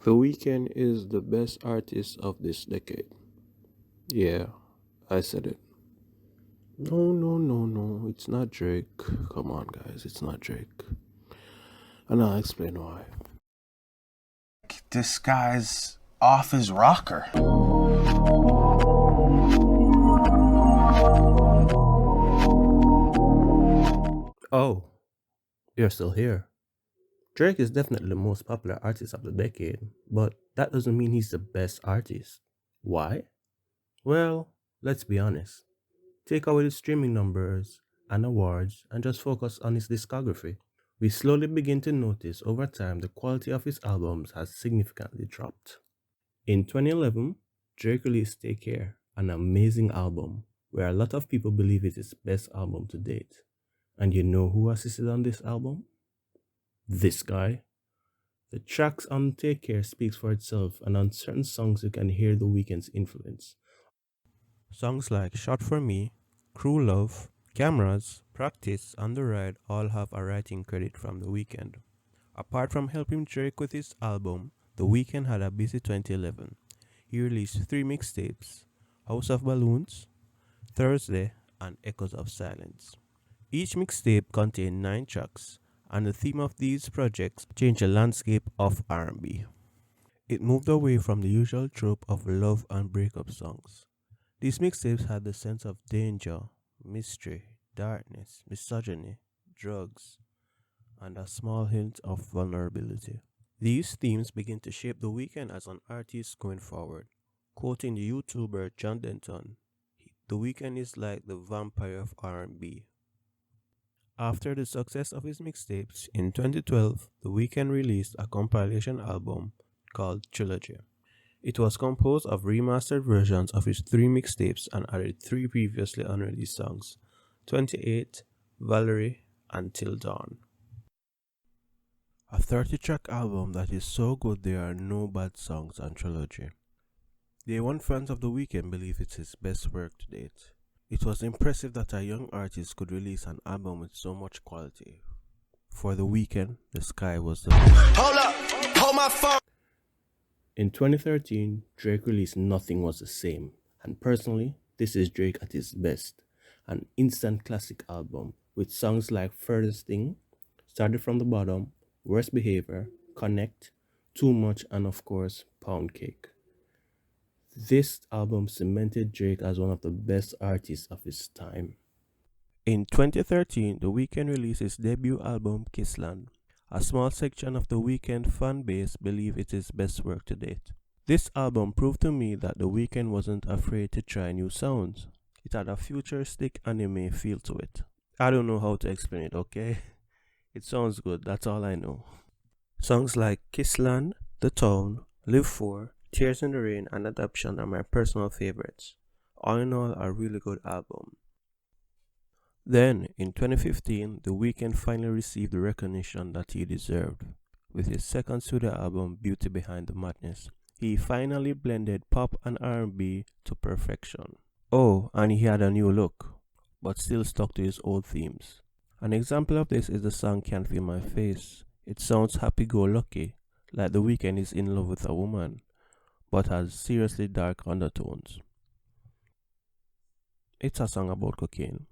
The Weeknd is the best artist of this decade. Yeah, I said it. No, no, no, no, it's not Drake. Come on, guys, it's not Drake. And I'll explain why. This guy's off his rocker. Oh, you're still here. Drake is definitely the most popular artist of the decade, but that doesn't mean he's the best artist. Why? Well, let's be honest. Take away the streaming numbers and awards and just focus on his discography. We slowly begin to notice over time the quality of his albums has significantly dropped. In 2011, Drake released Take Care, an amazing album where a lot of people believe it's his best album to date. And you know who assisted on this album? This guy. The tracks on Take Care speaks for itself, and on certain songs you can hear the Weeknd's influence. Songs like Shot for Me, Cruel Love, Cameras, Practice, and The Ride all have a writing credit from The Weeknd. Apart from helping Drake with his album, The Weeknd had a busy 2011. He released 3 mixtapes, House of Balloons, Thursday, and Echoes of Silence. Each mixtape contained 9 tracks, and the theme of these projects changed the landscape of R&B. It moved away from the usual trope of love and breakup songs. These mixtapes had the sense of danger, mystery, darkness, misogyny, drugs, and a small hint of vulnerability. These themes begin to shape The Weeknd as an artist going forward. Quoting the YouTuber John Denton, The Weeknd is like the vampire of R&B. After the success of his mixtapes, in 2012, The Weeknd released a compilation album called Trilogy. It was composed of remastered versions of his 3 mixtapes and added 3 previously unreleased songs, 28, Valerie, and Till Dawn. A 30-track album that is so good there are no bad songs on Trilogy. The A1 fans of The Weeknd believe it's his best work to date. It was impressive that a young artist could release an album with so much quality. For The Weeknd, the sky was the limit. Hold up, hold my phone. In 2013, Drake released Nothing Was the Same, and personally, this is Drake at his best. An instant classic album with songs like Furthest Thing, Started From the Bottom, Worst Behavior, Connect, Too Much, and of course, Pound Cake. This album cemented Drake as one of the best artists of his time. In 2013, The Weeknd released his debut album Kissland. A small section of The Weeknd fan base believe it is his best work to date. This album proved to me that The Weeknd wasn't afraid to try new sounds. It had a futuristic anime feel to it. I don't know how to explain it, okay? It sounds good, that's all I know. Songs like Kissland, The Town, Live For, Tears in the Rain, and Adoption are my personal favorites. All in all, a really good album. Then, in 2015, The Weeknd finally received the recognition that he deserved. With his second studio album, Beauty Behind the Madness, he finally blended pop and R&B to perfection. Oh, and he had a new look, but still stuck to his old themes. An example of this is the song Can't Feel My Face. It sounds happy-go-lucky, like The Weeknd is in love with a woman, but has seriously dark undertones. It's a song about cocaine.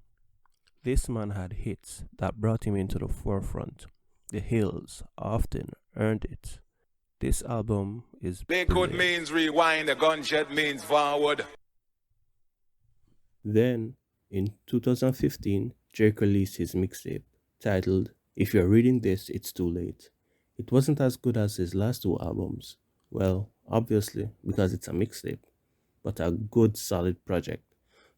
This man had hits that brought him into the forefront. The Hills, Often, Earned It. This album is Liquid brilliant. means rewind, the gunshot means forward. Then, in 2015, Drake released his mixtape, titled If You're Reading This, It's Too Late. It wasn't as good as his last 2 albums. Well, obviously, because it's a mixtape, but a good solid project.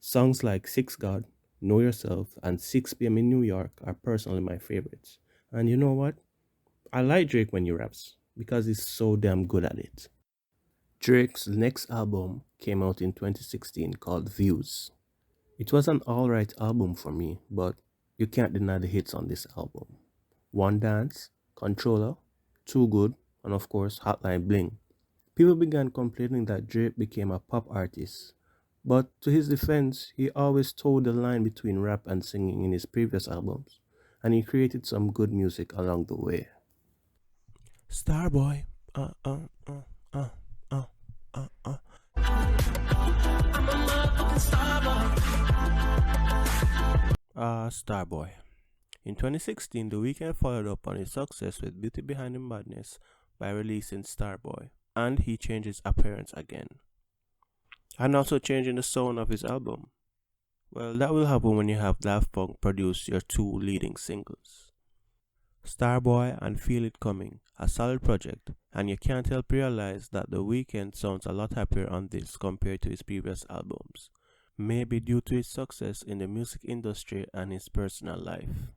Songs like Six God, Know Yourself, and 6 p.m. in New York are personally my favorites. And you know what? I like Drake when he raps, because he's so damn good at it. Drake's next album came out in 2016 called Views. It was an alright album for me, but you can't deny the hits on this album. One Dance, Controller, Too Good, and of course Hotline Bling. People began complaining that Drake became a pop artist, but to his defense, he always toed the line between rap and singing in his previous albums, and he created some good music along the way. Starboy, uh, uh, uh, uh, uh, uh. I'm a motherfucking Starboy. Starboy. In 2016, The Weeknd followed up on his success with Beauty Behind the Madness by releasing Starboy, and he changed his appearance again, and also changing the sound of his album. Well, that will happen when you have Daft Punk produce your two leading singles. Starboy and Feel It Coming, a solid project, and you can't help realize that The Weeknd sounds a lot happier on this compared to his previous albums, maybe due to his success in the music industry and his personal life.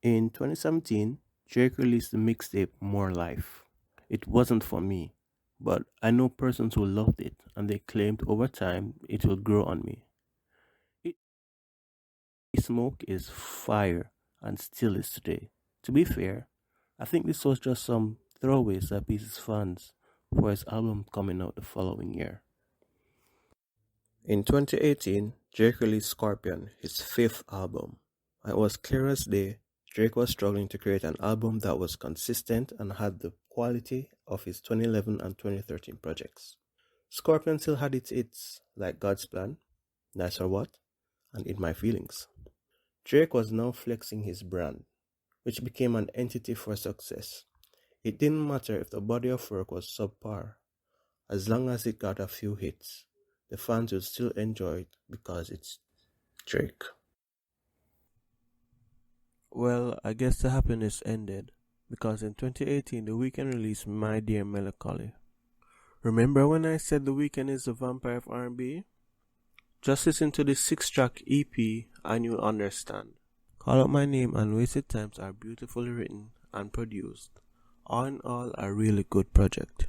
In 2017, Drake released the mixtape More Life. It wasn't for me, but I know persons who loved it and they claimed over time it will grow on me. Smoke is fire and still is today. To be fair, I think this was just some throwaways that Peace's fans for his album coming out the following year. In 2018, Drake released Scorpion, his fifth album. It was clear as day Drake was struggling to create an album that was consistent and had the quality of his 2011 and 2013 projects. Scorpion still had its hits like God's Plan, Nice or What, and In My Feelings. Drake was now flexing his brand, which became an entity for success. It didn't matter if the body of work was subpar, as long as it got a few hits, the fans would still enjoy it because it's Drake. Well, I guess the happiness ended because in 2018 The Weeknd released My Dear Melancholy. Remember when I said The Weeknd is the vampire of R&B? Just listen to this 6-track EP and you'll understand. Call Out My Name and Wasted Times are beautifully written and produced. All in all, a really good project.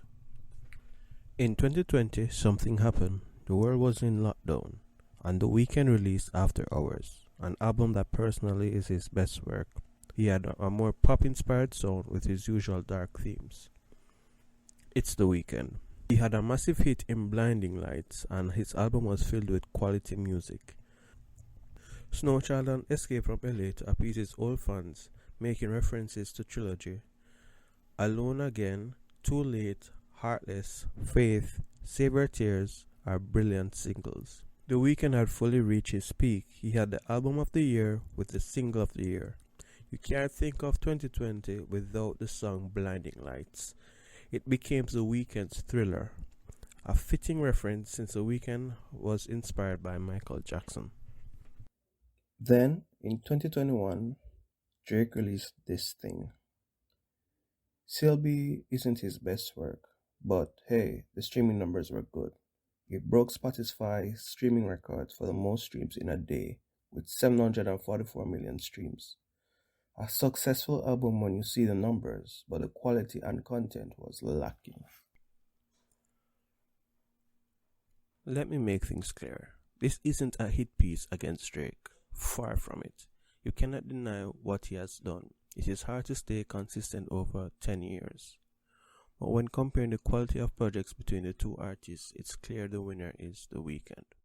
In 2020, something happened. The world was in lockdown, and The Weeknd released After Hours, an album that personally is his best work. He had a more pop-inspired sound with his usual dark themes. It's The Weeknd. He had a massive hit in Blinding Lights, and his album was filled with quality music. Snowchild and Escape from LA to appease his old fans, making references to Trilogy. Alone Again, Too Late, Heartless, Faith, Save Your Tears are brilliant singles. The Weeknd had fully reached his peak. He had the album of the year with the single of the year. You can't think of 2020 without the song Blinding Lights. It became The Weeknd's Thriller, a fitting reference since The Weeknd was inspired by Michael Jackson. Then, in 2021, Drake released This Thing. Selby isn't his best work, but hey, the streaming numbers were good. It broke Spotify's streaming record for the most streams in a day, with 744 million streams. A successful album when you see the numbers, but the quality and content was lacking. Let me make things clear. This isn't a hit piece against Drake. Far from it. You cannot deny what he has done. It is hard to stay consistent over 10 years. But when comparing the quality of projects between the two artists, it's clear the winner is The Weeknd.